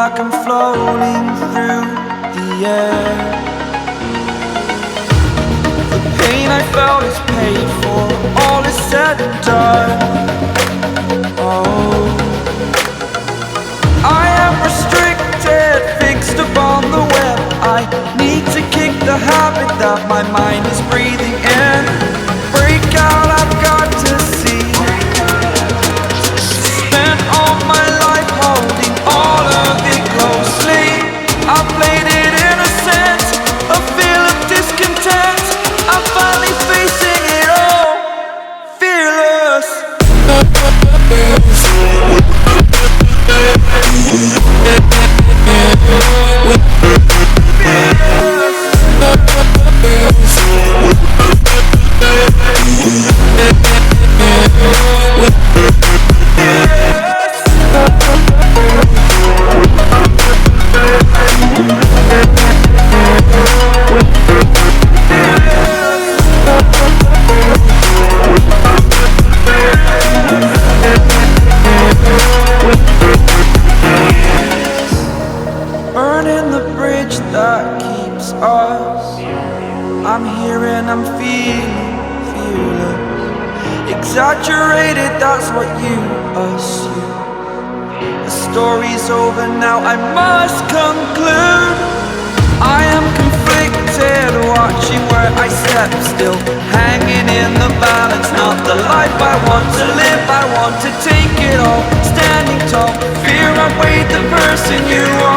like I'm floating through the air. The pain I felt is paid for, all is said and done. Oh, I am restricted, fixed upon the web. I need to kick the habit that my mind is breathing in. Break out, I've got to see. Spent all my life holding all of it closely. I played it innocent, a feel of discontent. I'm finally facing it all, fearless. Burning the bridge that keeps us. I'm here and I'm feeling fearless. Exaggerated, that's what you assume. The story's over now, I must conclude. I am conflicted, watching where I step still, hanging in the balance. Not the life I want to live, I want to take it all. Standing tall, fear I weighed the person you are.